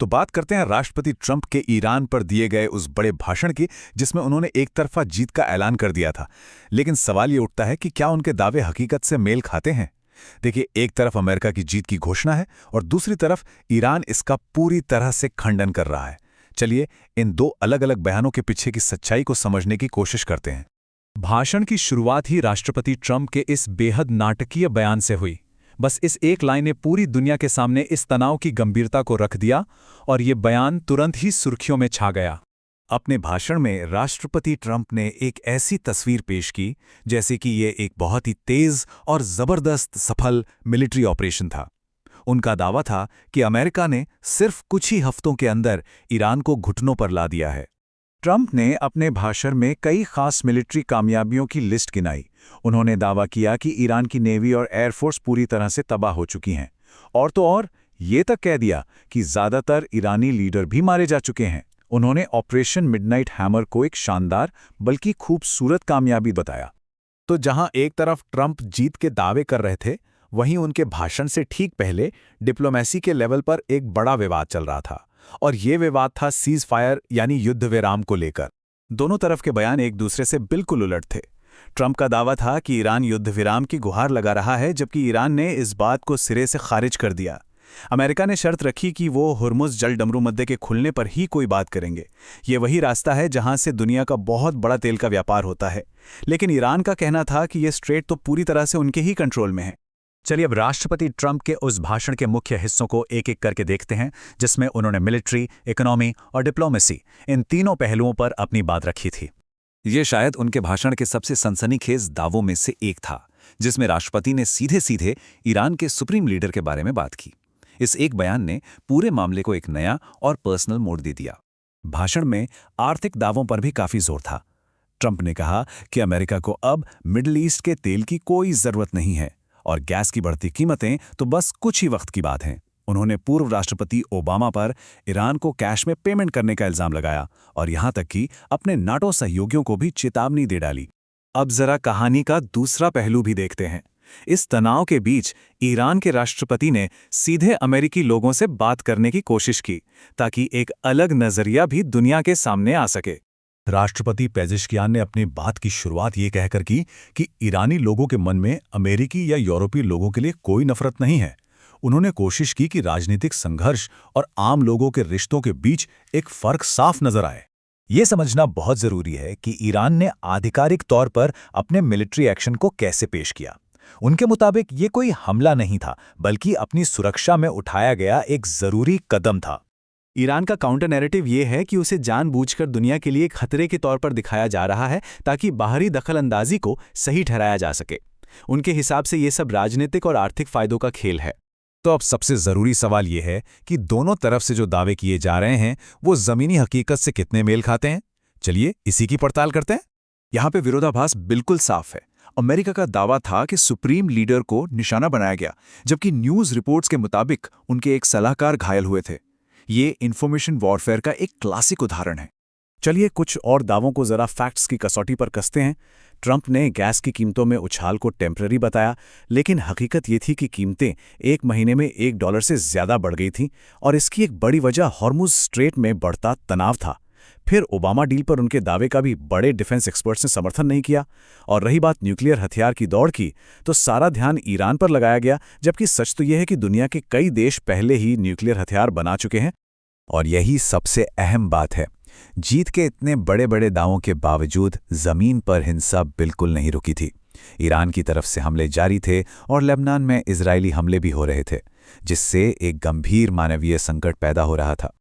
तो बात करते हैं राष्ट्रपति ट्रंप के ईरान पर दिए गए उस बड़े भाषण की, जिसमें उन्होंने एक तरफा जीत का ऐलान कर दिया था। लेकिन सवाल ये उठता है कि क्या उनके दावे हकीकत से मेल खाते हैं। देखिए, एक तरफ अमेरिका की जीत की घोषणा है और दूसरी तरफ ईरान इसका पूरी तरह से खंडन कर रहा है। चलिए, इन दो अलग अलग बयानों के पीछे की सच्चाई को समझने की कोशिश करते हैं। भाषण की शुरुआत ही राष्ट्रपति ट्रंप के इस बेहद नाटकीय बयान से हुई। बस इस एक लाइन ने पूरी दुनिया के सामने इस तनाव की गंभीरता को रख दिया और ये बयान तुरंत ही सुर्खियों में छा गया। अपने भाषण में राष्ट्रपति ट्रंप ने एक ऐसी तस्वीर पेश की जैसे कि ये एक बहुत ही तेज और जबरदस्त सफल मिलिट्री ऑपरेशन था। उनका दावा था कि अमेरिका ने सिर्फ कुछ ही हफ्तों के अंदर ईरान को घुटनों पर ला दिया है। ट्रंप ने अपने भाषण में कई खास मिलिट्री कामयाबियों की लिस्ट गिनाई। उन्होंने दावा किया कि ईरान की नेवी और एयरफोर्स पूरी तरह से तबाह हो चुकी हैं। और तो और, ये तक कह दिया कि ज़्यादातर ईरानी लीडर भी मारे जा चुके हैं। उन्होंने ऑपरेशन मिडनाइट हैमर को एक शानदार बल्कि खूबसूरत कामयाबी बताया। तो जहां एक तरफ ट्रंप जीत के दावे कर रहे थे, वहीं उनके भाषण से ठीक पहले डिप्लोमेसी के लेवल पर एक बड़ा विवाद चल रहा था। और ये विवाद था सीज फायर यानी युद्ध विराम को लेकर। दोनों तरफ के बयान एक दूसरे से बिल्कुल उलट थे। ट्रंप का दावा था कि ईरान युद्ध विराम की गुहार लगा रहा है, जबकि ईरान ने इस बात को सिरे से खारिज कर दिया। अमेरिका ने शर्त रखी कि वो हुर्मुज़ जल डमरू मद्दे के खुलने पर ही कोई बात करेंगे। ये वही रास्ता है जहां से दुनिया का बहुत बड़ा तेल का व्यापार होता है। लेकिन ईरान का कहना था कि ये स्ट्रेट तो पूरी तरह से उनके ही कंट्रोल में है। चलिए, अब राष्ट्रपति ट्रंप के उस भाषण के मुख्य हिस्सों को एक एक करके देखते हैं, जिसमें उन्होंने मिलिट्री, इकोनॉमी और डिप्लोमेसी, इन तीनों पहलुओं पर अपनी बात रखी थी। ये शायद उनके भाषण के सबसे सनसनीखेज दावों में से एक था, जिसमें राष्ट्रपति ने सीधे सीधे ईरान के सुप्रीम लीडर के बारे में बात की। इस एक बयान ने पूरे मामले को एक नया और पर्सनल मोड़ दे दिया। भाषण में आर्थिक दावों पर भी काफी जोर था। ट्रंप ने कहा कि अमेरिका को अब मिडिल ईस्ट के तेल की कोई जरूरत नहीं है और गैस की बढ़ती कीमतें तो बस कुछ ही वक्त की बात हैं। उन्होंने पूर्व राष्ट्रपति ओबामा पर ईरान को कैश में पेमेंट करने का इल्जाम लगाया और यहां तक कि अपने नाटो सहयोगियों को भी चेतावनी दे डाली। अब जरा कहानी का दूसरा पहलू भी देखते हैं। इस तनाव के बीच ईरान के राष्ट्रपति ने सीधे अमेरिकी लोगों से बात करने की कोशिश की, ताकि एक अलग नजरिया भी दुनिया के सामने आ सके। राष्ट्रपति पेजेश्कियान ने अपनी बात की शुरुआत ये कहकर की कि ईरानी लोगों के मन में अमेरिकी या यूरोपीय लोगों के लिए कोई नफरत नहीं है। उन्होंने कोशिश की कि राजनीतिक संघर्ष और आम लोगों के रिश्तों के बीच एक फर्क साफ नजर आए। ये समझना बहुत जरूरी है कि ईरान ने आधिकारिक तौर पर अपने मिलिट्री एक्शन को कैसे पेश किया। उनके मुताबिक ये कोई हमला नहीं था, बल्कि अपनी सुरक्षा में उठाया गया एक जरूरी कदम था। ईरान का काउंटर नैरेटिव ये है कि उसे जानबूझकर दुनिया के लिए खतरे के तौर पर दिखाया जा रहा है, ताकि बाहरी दखलंदाजी को सही ठहराया जा सके। उनके हिसाब से ये सब राजनीतिक और आर्थिक फायदों का खेल है। तो अब सबसे जरूरी सवाल ये है कि दोनों तरफ से जो दावे किए जा रहे हैं, वो जमीनी हकीकत से कितने मेल खाते हैं। चलिए, इसी की पड़ताल करते हैं। यहाँ पे विरोधाभास बिल्कुल साफ है। अमेरिका का दावा था कि सुप्रीम लीडर को निशाना बनाया गया, जबकि न्यूज़ रिपोर्ट्स के मुताबिक उनके एक सलाहकार घायल हुए थे। ये इंफॉर्मेशन वॉरफेयर का एक क्लासिक उदाहरण है। चलिए, कुछ और दावों को जरा फैक्ट्स की कसौटी पर कसते हैं। ट्रंप ने गैस की कीमतों में उछाल को टेम्पररी बताया, लेकिन हकीकत ये थी कि कीमतें एक महीने में $1 से ज्यादा बढ़ गई थीं और इसकी एक बड़ी वजह हॉर्मुज़ स्ट्रेट में बढ़ता तनाव था। फिर ओबामा डील पर उनके दावे का भी बड़े डिफेंस एक्सपर्ट्स ने समर्थन नहीं किया। और रही बात न्यूक्लियर हथियार की दौड़ की, तो सारा ध्यान ईरान पर लगाया गया, जबकि सच तो यह है कि दुनिया के कई देश पहले ही न्यूक्लियर हथियार बना चुके हैं। और यही सबसे अहम बात है, जीत के इतने बड़े बड़े दावों के बावजूद जमीन पर हिंसा बिल्कुल नहीं रुकी थी। ईरान की तरफ से हमले जारी थे और लेबनान में इजरायली हमले भी हो रहे थे, जिससे एक गंभीर मानवीय संकट पैदा हो रहा था।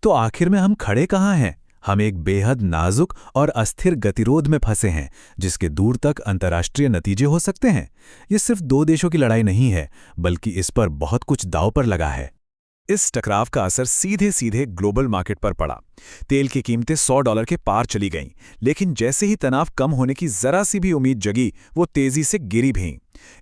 तो आखिर में हम खड़े कहाँ हैं? हम एक बेहद नाजुक और अस्थिर गतिरोध में फंसे हैं, जिसके दूर तक अंतर्राष्ट्रीय नतीजे हो सकते हैं। ये सिर्फ दो देशों की लड़ाई नहीं है, बल्कि इस पर बहुत कुछ दांव पर लगा है। इस टकराव का असर सीधे सीधे ग्लोबल मार्केट पर पड़ा। तेल की कीमतें $100 के पार चली गईं, लेकिन जैसे ही तनाव कम होने की जरा सी भी उम्मीद जगी, वो तेजी से गिरी भी।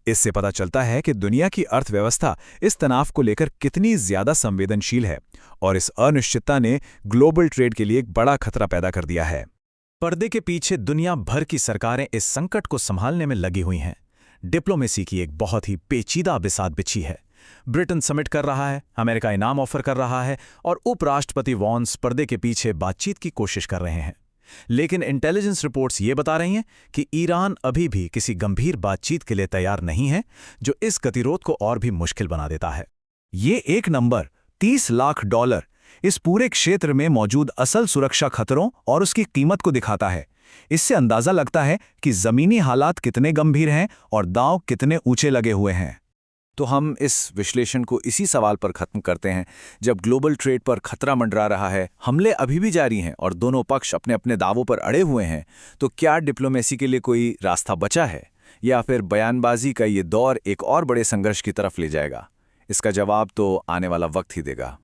इससे पता चलता है कि दुनिया की अर्थव्यवस्था इस तनाव को लेकर कितनी ज्यादा संवेदनशील है, और इस अनिश्चितता ने ग्लोबल ट्रेड के लिए एक बड़ा खतरा पैदा कर दिया है। पर्दे के पीछे दुनिया भर की सरकारें इस संकट को संभालने में लगी हुई हैं। डिप्लोमेसी की एक बहुत ही पेचीदा बिसात बिछी है। ब्रिटेन समिट कर रहा है, अमेरिका इनाम ऑफर कर रहा है और उपराष्ट्रपति वॉन्स पर्दे के पीछे बातचीत की कोशिश कर रहे हैं। लेकिन इंटेलिजेंस रिपोर्ट्स ये बता रही हैं कि ईरान अभी भी किसी गंभीर बातचीत के लिए तैयार नहीं है, जो इस गतिरोध को और भी मुश्किल बना देता है। ये एक नंबर $30 लाख इस पूरे क्षेत्र में मौजूद असल सुरक्षा खतरों और उसकी कीमत को दिखाता है। इससे अंदाजा लगता है कि जमीनी हालात कितने गंभीर हैं और दांव कितने ऊंचे लगे हुए हैं। तो हम इस विश्लेषण को इसी सवाल पर खत्म करते हैं। जब ग्लोबल ट्रेड पर खतरा मंडरा रहा है, हमले अभी भी जारी हैं और दोनों पक्ष अपने अपने दावों पर अड़े हुए हैं, तो क्या डिप्लोमेसी के लिए कोई रास्ता बचा है, या फिर बयानबाजी का ये दौर एक और बड़े संघर्ष की तरफ ले जाएगा? इसका जवाब तो आने वाला वक्त ही देगा।